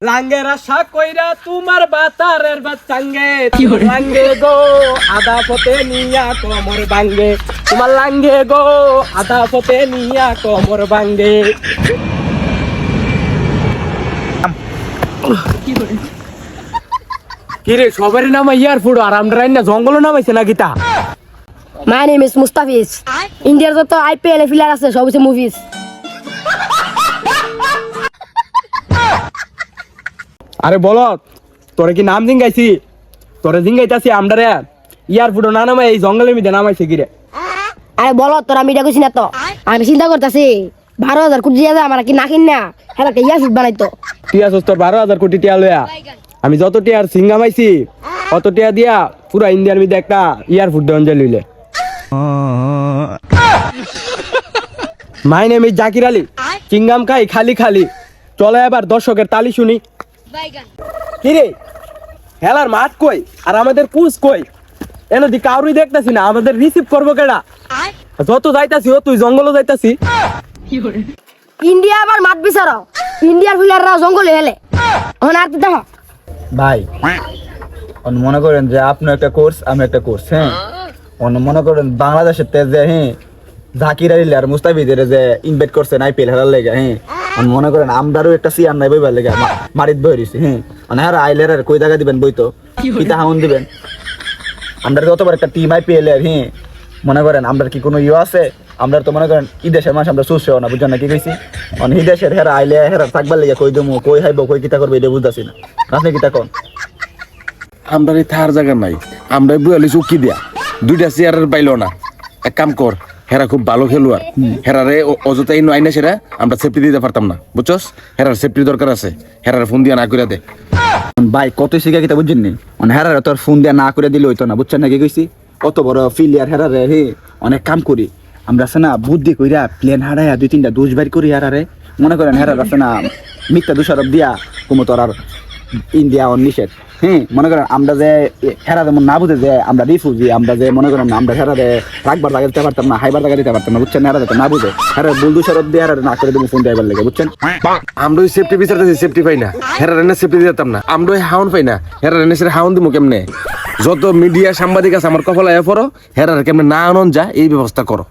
লাঙ্গের আশা কইরা তোমার বাতারের বাচ্চাঙ্গে লাঙ্গে গো আদা পথে নিয়া কোমর ভাঙ্গে তোমার লাঙ্গে গো আদা পথে নিয়া কোমর ভাঙ্গে। কিরে সবারই নাম ইয়ারফুড আর আমরা না জঙ্গল নামাইছে নাকি তা? My name is Mustafiz. ইন্ডিয়ার যত IPL এ প্লেয়ার আছে সব হচ্ছে মুভিস। আরে বলো তোরে কি নাম জিঙ্গাইছি? তোরে জিঙ্গাইতাছি আমরা রে ইয়ারফুড না নামাই এই জঙ্গলের মধ্যে নামাইছে কিরে? আরে বলো তোরা মিডিয়া কইছিস না তো? আমি চিন্তা করতেছি 12,000 কোটি দিয়া আমার কি না কিন না হেলা কে ইয়ারফুড বানাইতো। তুই আসছ তোর 12,000 কোটি টিয়া লয়া আমি যত টিয়ার সিঙ্গামাইছি অত টিয়া দিয়া পুরা ইন্ডিয়ার মধ্যে একটা ইয়ারফুড দেন যে লইলে। My name is Zakir Ali, chewing gum খাই খালি খালি। চলে এবার দর্শকের তালি শুনি। কিরে হেলার মাঠ কই আর আমাদের পুষ কই? এনে দি কাউরই দেখতাছি না, আমাদের রিসিভ করবো কেডা? যত যাইতাছি ও তুই জঙ্গলও যাইতাছি। ইন্ডিয়া আবার মাত বিচারো, ইন্ডিয়ার প্লেয়াররা জঙ্গলে হেলে এখন আর দেখো ভাই মনে করেন যে আপনি একটা কোর্স আমি একটা কোর্স, হ্যাঁ মনে করেন বাংলাদেশের যে হ্যাঁ জাকির আলী আর মুস্তাফিজের যে ইনভাইট করছেন IPL হেরার লেগে, হ্যাঁ মনে করেন আমরারও একটা সিয়ার নাই বইবার লেগে বাড়িতে বই রয়েছি, হ্যাঁ মানে হ্যাঁ আইলের আর কই জায়গা দিবেন বই তো কিতা হাউন দিবেন? আমরা যতবার একটা টিম IPL এর, হ্যাঁ মনে করেন আমরা কি কোনো ইয়ে আছে? আমরা তো মনে করেন ই দেশের মানুষ আমরা সুস্থ না, বুঝছেন না কি কইছি? ই দেশের হেরা আইলে হেরা থাকবার লেগে কই দেবো কই হাইব কই কিতা করবো এটা বুঝতেছি না। আপনি কিতা কন? আমরা এই থার জায়গা নাই, আমরা বুয়ালি চুক্তি দিয়া দুইটা চেয়ারের পাইলো না। এক কাম কর, হেরা খুব ভালো খেলোয়াড়, হেরারে অযথা ইনো আইনা সেরা আমরা সেফটি দিতে পারতাম না, বুঝছস? হেরার সেফটির দরকার আছে, হেরার ফোন দিয়া না করে দে। ভাই কত শিখা কিতা বুঝছেন নি? মানে হেরারে তোর ফোন দিয়া না করে দিলে হইতো না, বুঝছেন না কি কইছি? কত বড় ফিলিয়ার হেরারে, হে অনেক কাম করি আমরা আছে না, বুদ্ধি কইরা প্লেন হারাইয়া 2-3টা দোষ বাইর করি হেরারে। মনে করেন হেরার আছে না মিথ্যা দোষারোপ দিয়া কুমো তোর আর ইন্ডিয়া অন নিষেধ, হ্যাঁ মনে করেন আমরা যে হেরা যেমন না বুঝে যে আমরা রিফিউজি, আমরা যে মনে করেন আমরা হেরারে রাখবার জায়গা দিতে পারতাম না, হাইবার জায়গা দিতে পারতাম না, বুঝছেন? হেরা যাতে না বুঝে হেরা ভুল দোষারোপ দিয়ে হেরারে না করে দেবো ফোন দেবার লেগে, বুঝছেন? আমরা ওই সেফটি বিচারতেছি, সেফটি পাই না, হেরার এনে সেফটি দিতাম না। আমরা ওই হাউন পাই না, হেরার এনে সেটা হাউন দিব কেমনে? যত মিডিয়া সাংবাদিক আছে আমার কপাল আয়া পড়ো, হেরার কেমনে না আনন যা এই ব্যবস্থা করো।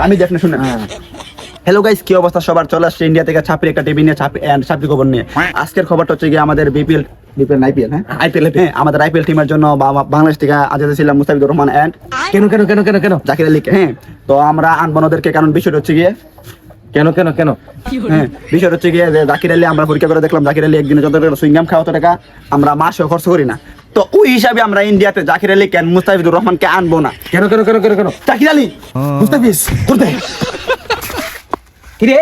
আমি দেখ না শুনে। হ্যালো গাইস, কি অবস্থা সবার? চলে আসছে ইন্ডিয়া থেকে ছাপির একটা টিভি নিয়ে, ছাপি খবর নিয়ে। আজকের খবরটা হচ্ছে গিয়ে আমাদের IPL হ্যাঁ আমাদের IPL টিমের জন্য বাংলাদেশ থেকে আজাদ ছিলাম মুস্তাফিজুর রহমান এন্ড কেন কেন কেন কেন কেন জাকির আলী, হ্যাঁ তো আমরা আনবো ওদেরকে, কারণ বিষয়টা হচ্ছে গিয়ে কেন কেন কেন হ্যাঁ বিষয়টা হচ্ছে গিয়ে যে জাকির আলী আমরা পরীক্ষা করে দেখলাম জাকির আলী একদিনে যত টাকা সুইংগাম খাওয়া অত টাকা আমরা মাসেও খরচ করি না। তো ওই হিসাবে আমরা ইন্ডিয়াতে জাকির আলী কেন মুস্তাফিজুর রহমানকে আনবো না? কেন কেন কেন কেন কেন জাকির আলী মুস্তাফিজ করতে কিরে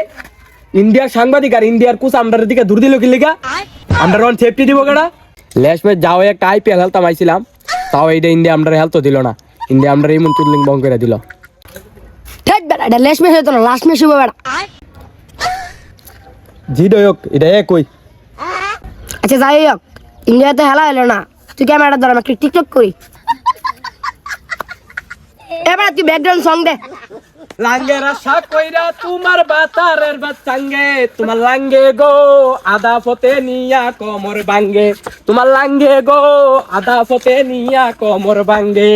ইন্ডিয়ার সাংবাদিক আর ইন্ডিয়ার কোচ আমরার দিকে দূর দিল কি লিগা? আমরা অন সেফটি দিব কেডা? ল্যাশ ম্যাচ যাও একটা IPL হেলতাম আইছিলাম, তাও এইটা ইন্ডিয়া আমরা হেলতো দিল না। ইন্ডিয়া আমরা এই মন্ত্রলিং বং করে দিল। ঠিক বেটা এটা লেস ম্যাচ হতো না, লাস্ট ম্যাচ হবে বেটা। জি দয়ক এটা কই? আচ্ছা যাই হোক, ইন্ডিয়াতে হেলা হলো না, তুই ক্যামেরাটা ধর আমি টিকটক করি। এবার তুই ব্যাকগ্রাউন্ড সং দে। লাঙ্গের আশা কইরা তোমার বাতারের বাচ্চাঙ্গে তোমার লাঙ্গে গো আদা পথে নিয়া কোমর ভাঙ্গে তোমার লাঙ্গে গো আদা পথে নিয়া কোমর ভাঙ্গে।